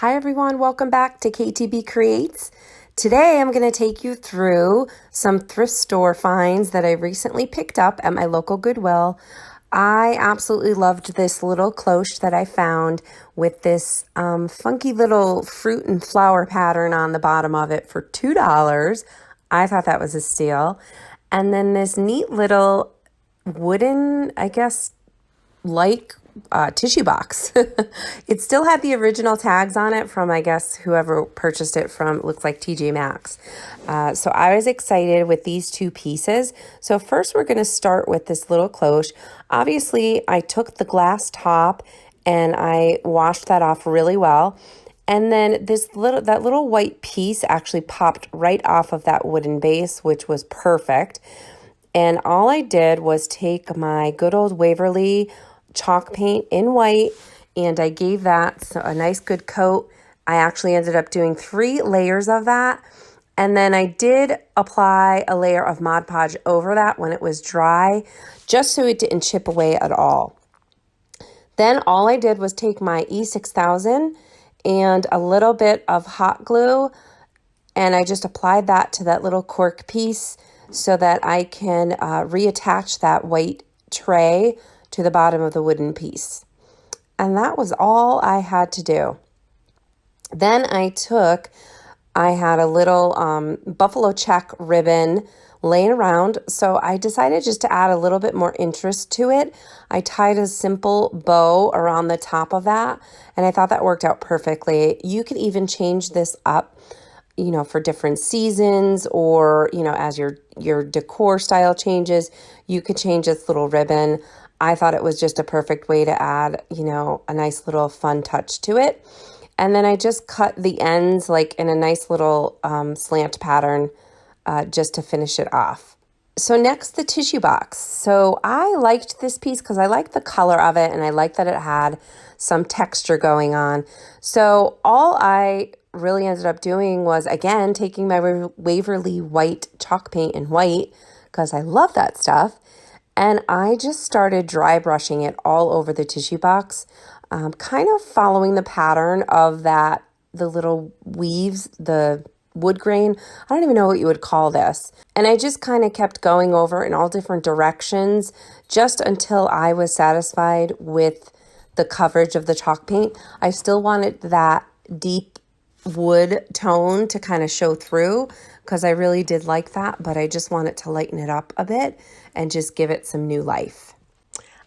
Hi everyone, welcome back to KTB Creates. Today I'm going to take you through some thrift store finds that I recently picked up at my local Goodwill. I absolutely loved this little cloche that I found with this funky little fruit and flower pattern on the bottom of it for $2. I thought that was a steal. And then this neat little wooden, like tissue box. It still had the original tags on it from, I guess, whoever purchased it from, it looks like TJ Maxx. So I was excited with these two pieces. So first we're going to start with this little cloche. Obviously, I took the glass top and I washed that off really well. And then that little white piece actually popped right off of that wooden base, which was perfect. And all I did was take my good old Waverly chalk paint in white, and I gave that a nice good coat. I actually ended up doing 3 layers of that, and then I did apply a layer of Mod Podge over that when it was dry, just so it didn't chip away at all. Then all I did was take my E6000 and a little bit of hot glue, and I just applied that to that little cork piece so that I can reattach that white tray to the bottom of the wooden piece. And that was all I had to do. Then I had a little buffalo check ribbon laying around, so I decided just to add a little bit more interest to it. I tied a simple bow around the top of that, and I thought that worked out perfectly. You could even change this up, for different seasons, or, as your decor style changes, you could change this little ribbon. I thought it was just a perfect way to add, a nice little fun touch to it. And then I just cut the ends like in a nice little slant pattern just to finish it off. So next, the tissue box. So I liked this piece because I liked the color of it and I liked that it had some texture going on. So all I really ended up doing was, again, taking my Waverly white chalk paint in white because I love that stuff. And I just started dry brushing it all over the tissue box, kind of following the pattern of the little weaves, the wood grain. I don't even know what you would call this. And I just kind of kept going over in all different directions just until I was satisfied with the coverage of the chalk paint. I still wanted that deep wood tone to kind of show through because I really did like that, but I just wanted to lighten it up a bit and just give it some new life.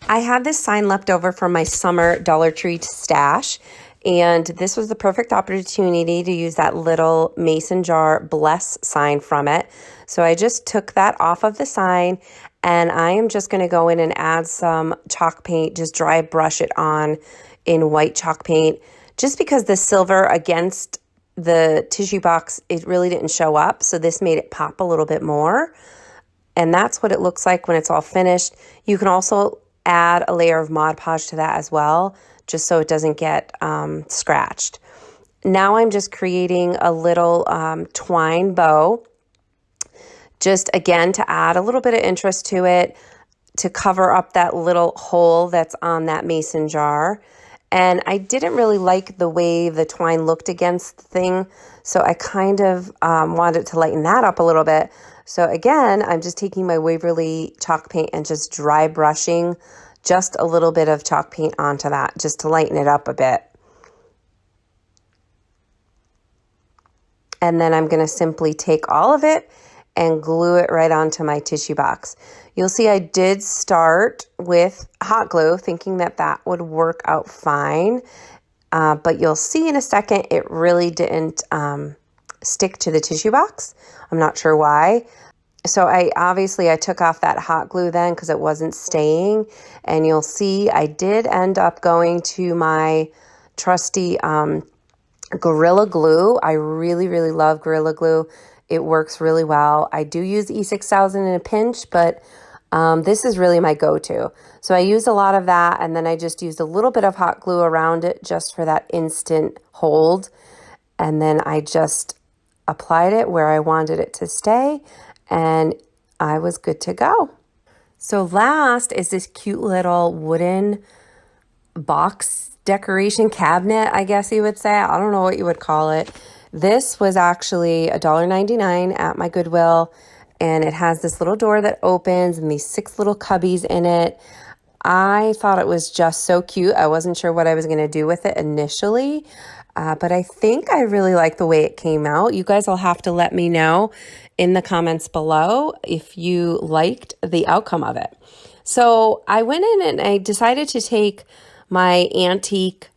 I had this sign left over from my summer Dollar Tree stash, and this was the perfect opportunity to use that little mason jar bless sign from it. So I just took that off of the sign, and I am just going to go in and add some chalk paint, just dry brush it on in white chalk paint, just because the silver against the tissue box, it really didn't show up. So this made it pop a little bit more. And that's what it looks like when it's all finished. You can also add a layer of Mod Podge to that as well, just so it doesn't get scratched. Now I'm just creating a little twine bow, just again to add a little bit of interest to it, to cover up that little hole that's on that mason jar. And I didn't really like the way the twine looked against the thing, so I kind of wanted to lighten that up a little bit. So again, I'm just taking my Waverly chalk paint and just dry brushing just a little bit of chalk paint onto that, just to lighten it up a bit. And then I'm going to simply take all of it and glue it right onto my tissue box. You'll see I did start with hot glue, thinking that would work out fine. But you'll see in a second, it really didn't stick to the tissue box. I'm not sure why. So I took off that hot glue then because it wasn't staying. And you'll see I did end up going to my trusty Gorilla Glue. I really, really love Gorilla Glue. It works really well. I do use E6000 in a pinch, but this is really my go-to. So I used a lot of that, and then I just used a little bit of hot glue around it just for that instant hold. And then I just applied it where I wanted it to stay, and I was good to go. So last is this cute little wooden box decoration cabinet, I guess you would say. I don't know what you would call it. This was actually $1.99 at my Goodwill, and it has this little door that opens and these 6 little cubbies in it. I thought it was just so cute. I wasn't sure what I was going to do with it initially, but I think I really like the way it came out. You guys will have to let me know in the comments below if you liked the outcome of it. So I went in and I decided to take my antique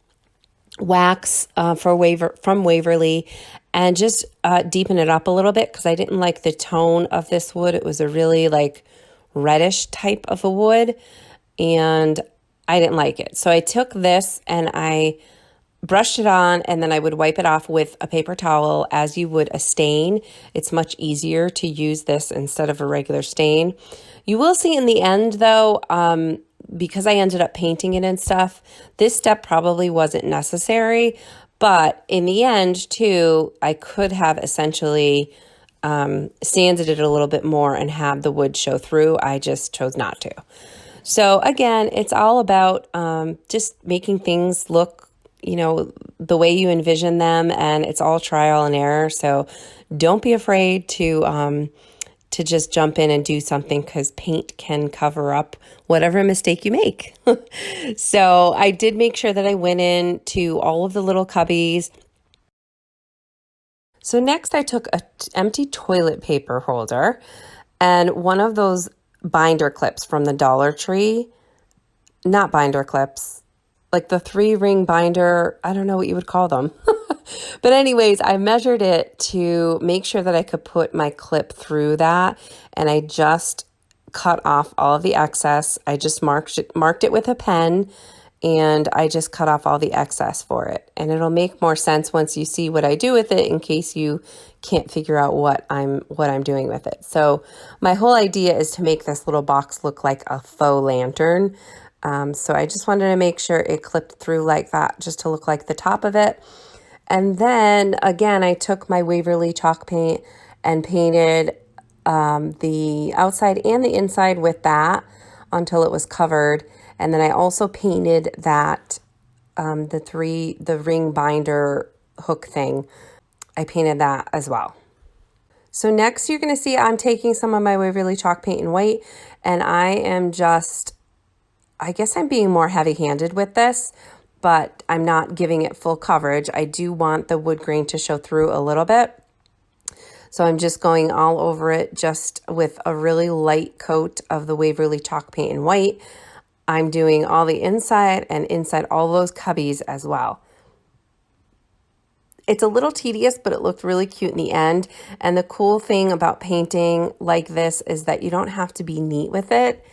wax from Waverly and just deepen it up a little bit because I didn't like the tone of this wood. It was a really like reddish type of a wood and I didn't like it. So I took this and I brushed it on and then I would wipe it off with a paper towel as you would a stain. It's much easier to use this instead of a regular stain. You will see in the end though, because I ended up painting it and stuff, this step probably wasn't necessary, but in the end too, I could have essentially sanded it a little bit more and had the wood show through. I just chose not to. So again, it's all about just making things look, you know, the way you envision them, and it's all trial and error. So don't be afraid to just jump in and do something because paint can cover up whatever mistake you make. So I did make sure that I went in to all of the little cubbies. So next I took an empty toilet paper holder and one of those binder clips from the Dollar Tree, not binder clips, like the 3-ring binder, I don't know what you would call them. But anyways, I measured it to make sure that I could put my clip through that. And I just cut off all of the excess. I just marked it with a pen and I just cut off all the excess for it. And it'll make more sense once you see what I do with it in case you can't figure out what I'm doing with it. So my whole idea is to make this little box look like a faux lantern. So I just wanted to make sure it clipped through like that just to look like the top of it. And then again, I took my Waverly chalk paint and painted the outside and the inside with that until it was covered. And then I also painted that, the ring binder hook thing. I painted that as well. So next you're going to see I'm taking some of my Waverly chalk paint in white and I am just, I guess I'm being more heavy-handed with this, but I'm not giving it full coverage. I do want the wood grain to show through a little bit. So I'm just going all over it just with a really light coat of the Waverly chalk paint in white. I'm doing all the inside and inside all those cubbies as well. It's a little tedious, but it looked really cute in the end. And the cool thing about painting like this is that you don't have to be neat with it.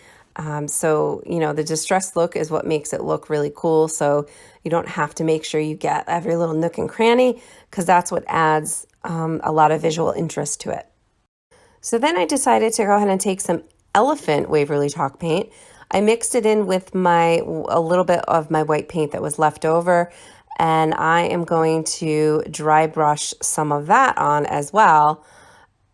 So, you know, the distressed look is what makes it look really cool. So you don't have to make sure you get every little nook and cranny because that's what adds a lot of visual interest to it. So then I decided to go ahead and take some elephant Waverly chalk paint. I mixed it in with a little bit of my white paint that was left over, and I am going to dry brush some of that on as well.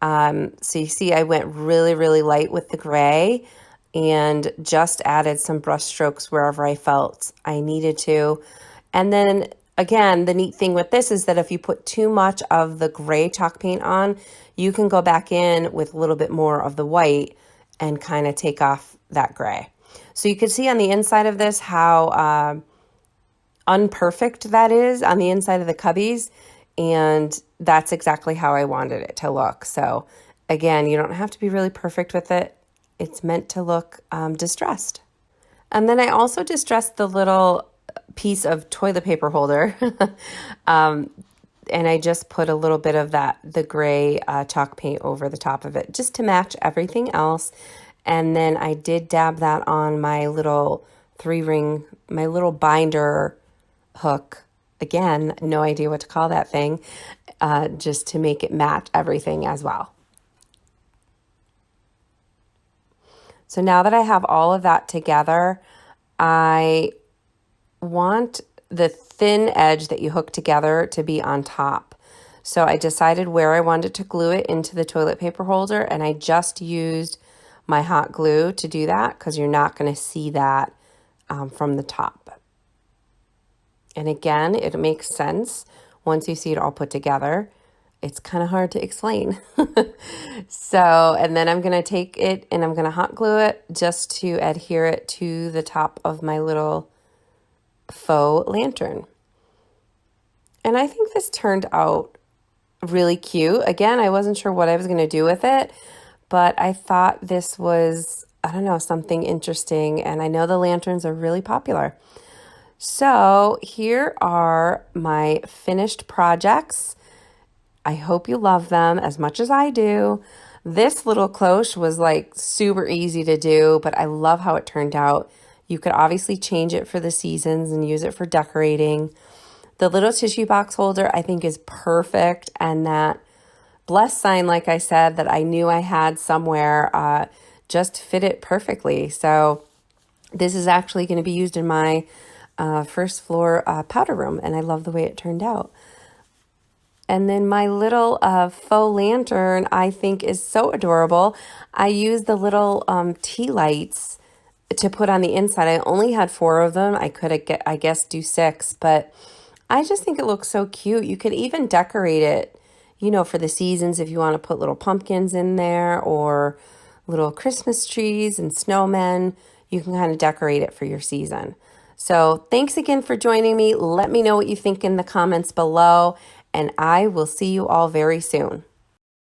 So you see I went really, really light with the gray and just added some brush strokes wherever I felt I needed to. And then again, the neat thing with this is that if you put too much of the gray chalk paint on, you can go back in with a little bit more of the white and kind of take off that gray. So you can see on the inside of this how unperfect that is on the inside of the cubbies. And that's exactly how I wanted it to look. So again, you don't have to be really perfect with it. It's meant to look distressed. And then I also distressed the little piece of toilet paper holder. And I just put a little bit of the gray chalk paint over the top of it just to match everything else. And then I did dab that on my little 3-ring, my little binder hook. Again, no idea what to call that thing, just to make it match everything as well. So now that I have all of that together, I want the thin edge that you hook together to be on top. So I decided where I wanted to glue it into the toilet paper holder, and I just used my hot glue to do that because you're not going to see that from the top. And again, it makes sense once you see it all put together. It's kind of hard to explain. So, and then I'm going to take it and I'm going to hot glue it just to adhere it to the top of my little faux lantern. And I think this turned out really cute. Again, I wasn't sure what I was going to do with it, but I thought this was, I don't know, something interesting. And I know the lanterns are really popular. So here are my finished projects. I hope you love them as much as I do. This little cloche was like super easy to do, but I love how it turned out. You could obviously change it for the seasons and use it for decorating. The little tissue box holder I think is perfect, and that bless sign, like I said, that I knew I had somewhere, just fit it perfectly. So this is actually going to be used in my first floor powder room, and I love the way it turned out. And then my little faux lantern I think is so adorable. I used the little tea lights to put on the inside. I only had 4 of them. I could, I guess, do 6, but I just think it looks so cute. You could even decorate it, you know, for the seasons if you want to put little pumpkins in there or little Christmas trees and snowmen. You can kind of decorate it for your season. So thanks again for joining me. Let me know what you think in the comments below, and I will see you all very soon.